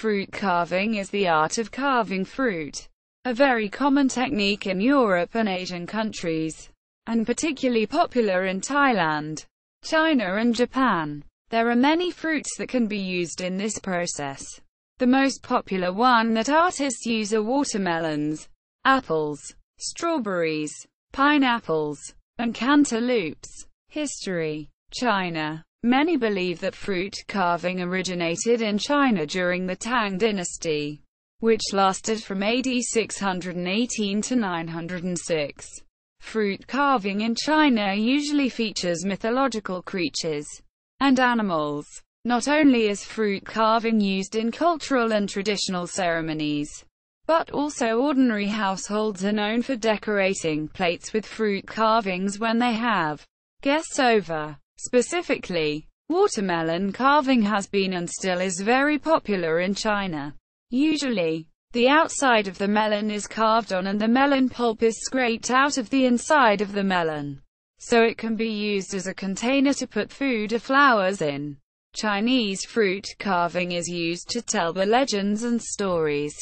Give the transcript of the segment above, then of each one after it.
Fruit carving is the art of carving fruit, a very common technique in Europe and Asian countries, and particularly popular in Thailand, China and Japan. There are many fruits that can be used in this process. The most popular one that artists use are watermelons, apples, strawberries, pineapples, and cantaloupes. History. China. Many believe that fruit carving originated in China during the Tang dynasty, which lasted from AD 618 to 906. Fruit carving in China usually features mythological creatures and animals. Not only is fruit carving used in cultural and traditional ceremonies, but also ordinary households are known for decorating plates with fruit carvings when they have guests over. Specifically, watermelon carving has been and still is very popular in China. Usually, the outside of the melon is carved on and the melon pulp is scraped out of the inside of the melon, so it can be used as a container to put food or flowers in. Chinese fruit carving is used to tell the legends and stories.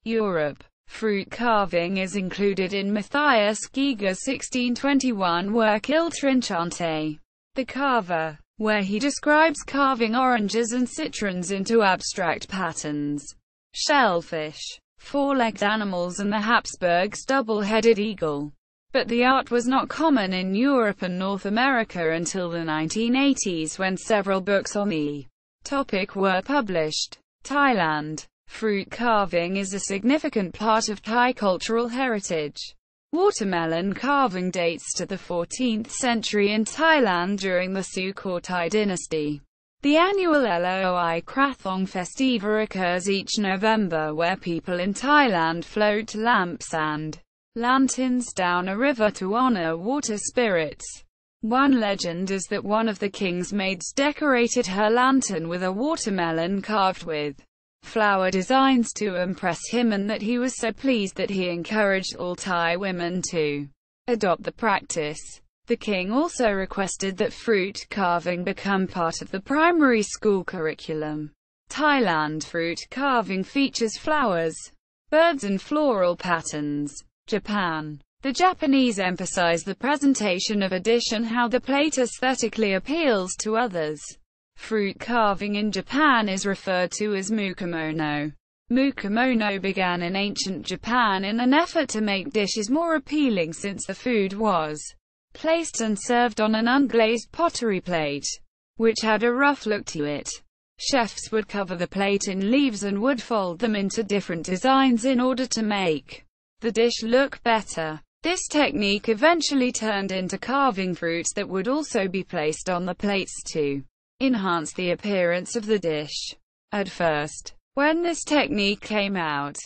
Europe. Fruit carving is included in Matthias Giger's 1621 work Il Trinchante, The Carver, where he describes carving oranges and citrons into abstract patterns. Shellfish, four-legged animals and the Habsburgs' double-headed eagle. But the art was not common in Europe and North America until the 1980s, when several books on the topic were published. Thailand. Fruit carving is a significant part of Thai cultural heritage. Watermelon carving dates to the 14th century in Thailand during the Sukhothai dynasty. The annual Loi Krathong Festival occurs each November, where people in Thailand float lamps and lanterns down a river to honor water spirits. One legend is that one of the king's maids decorated her lantern with a watermelon carved with flower designs to impress him, and that he was so pleased that he encouraged all Thai women to adopt the practice. The king also requested that fruit carving become part of the primary school curriculum. Thailand. Fruit carving features flowers, birds and floral patterns. Japan. The Japanese emphasize the presentation of a dish and how the plate aesthetically appeals to others. Fruit carving in Japan is referred to as mukamono. Mukamono began in ancient Japan in an effort to make dishes more appealing, since the food was placed and served on an unglazed pottery plate, which had a rough look to it. Chefs would cover the plate in leaves and would fold them into different designs in order to make the dish look better. This technique eventually turned into carving fruits that would also be placed on the plates to enhance the appearance of the dish. At first, when this technique came out,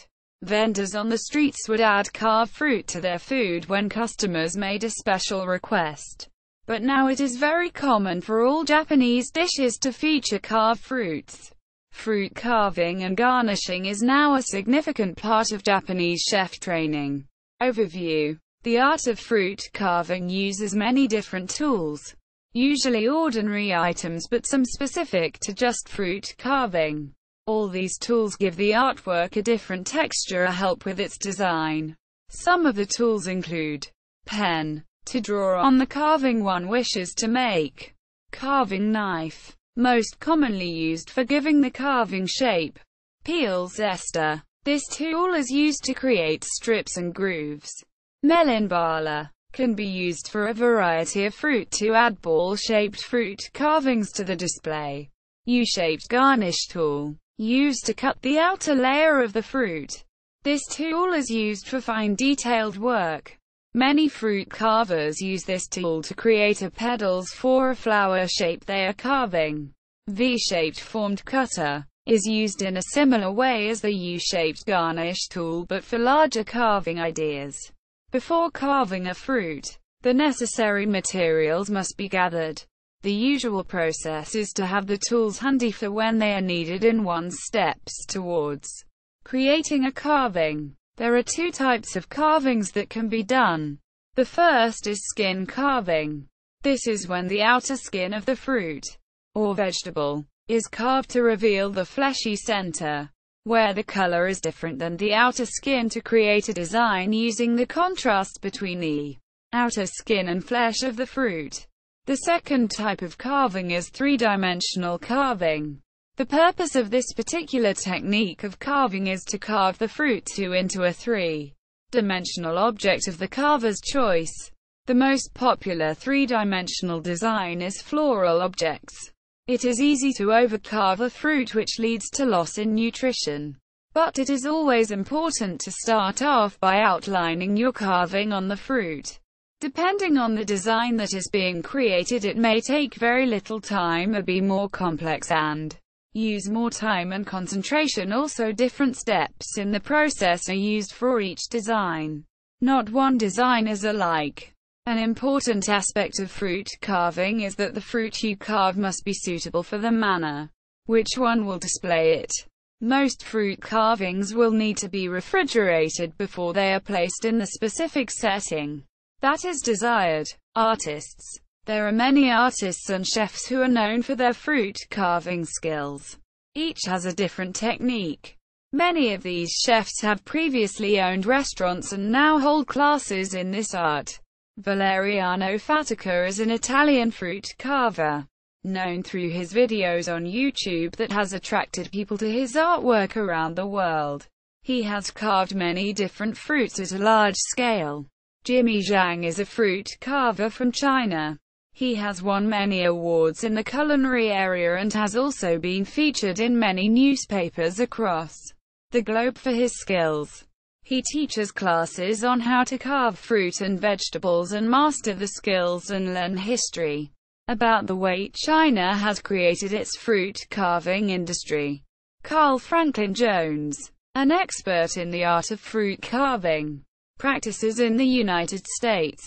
vendors on the streets would add carved fruit to their food when customers made a special request. But now it is very common for all Japanese dishes to feature carved fruits. Fruit carving and garnishing is now a significant part of Japanese chef training. Overview. The art of fruit carving uses many different tools, usually ordinary items but some specific to just fruit carving. All these tools give the artwork a different texture or help with its design. Some of the tools include pen, to draw on the carving one wishes to make. Carving knife, most commonly used for giving the carving shape. Peel zester. This tool is used to create strips and grooves. Melon baler can be used for a variety of fruit to add ball-shaped fruit carvings to the display. U-shaped garnish tool, used to cut the outer layer of the fruit. This tool is used for fine detailed work. Many fruit carvers use this tool to create a petals for a flower shape they are carving. V-shaped formed cutter is used in a similar way as the U-shaped garnish tool, but for larger carving ideas. Before carving a fruit, the necessary materials must be gathered. The usual process is to have the tools handy for when they are needed in one's steps towards creating a carving. There are two types of carvings that can be done. The first is skin carving. This is when the outer skin of the fruit or vegetable is carved to reveal the fleshy center. where the color is different than the outer skin, to create a design using the contrast between the outer skin and flesh of the fruit. The second type of carving is three-dimensional carving. The purpose of this particular technique of carving is to carve the fruit into a three-dimensional object of the carver's choice. The most popular three-dimensional design is floral objects. It is easy to overcarve a fruit, which leads to loss in nutrition. But it is always important to start off by outlining your carving on the fruit. Depending on the design that is being created, it may take very little time or be more complex and use more time and concentration. Also, different steps in the process are used for each design. Not one design is alike. An important aspect of fruit carving is that the fruit you carve must be suitable for the manner which one will display it. Most fruit carvings will need to be refrigerated before they are placed in the specific setting that is desired. Artists. There are many artists and chefs who are known for their fruit carving skills. Each has a different technique. Many of these chefs have previously owned restaurants and now hold classes in this art. Valeriano Fatica is an Italian fruit carver, known through his videos on YouTube that has attracted people to his artwork around the world. He has carved many different fruits at a large scale. Jimmy Zhang is a fruit carver from China. He has won many awards in the culinary area and has also been featured in many newspapers across the globe for his skills. He teaches classes on how to carve fruit and vegetables and master the skills and learn history about the way China has created its fruit carving industry. Carl Franklin Jones, an expert in the art of fruit carving, practices in the United States.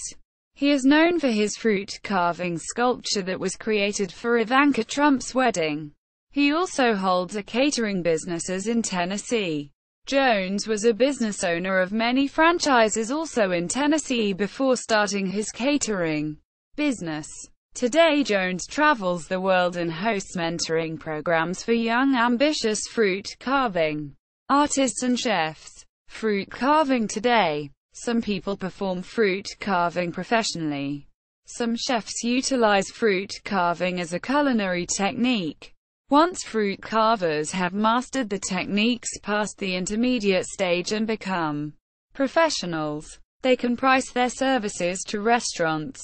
He is known for his fruit carving sculpture that was created for Ivanka Trump's wedding. He also holds a catering business in Tennessee. Jones was a business owner of many franchises also in Tennessee before starting his catering business. Today Jones travels the world and hosts mentoring programs for young ambitious fruit carving artists and chefs. Fruit carving today. Some people perform fruit carving professionally. Some chefs utilize fruit carving as a culinary technique. Once fruit carvers have mastered the techniques past the intermediate stage and become professionals, they can price their services to restaurants,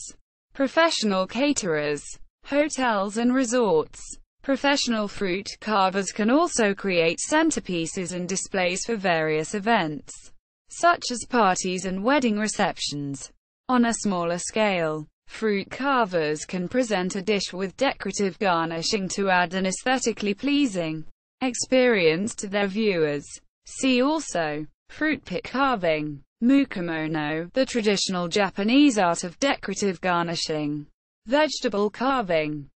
professional caterers, hotels and resorts. Professional fruit carvers can also create centerpieces and displays for various events, such as parties and wedding receptions. On a smaller scale, fruit carvers can present a dish with decorative garnishing to add an aesthetically pleasing experience to their viewers. See also, fruit pick carving, mukomono, the traditional Japanese art of decorative garnishing, vegetable carving.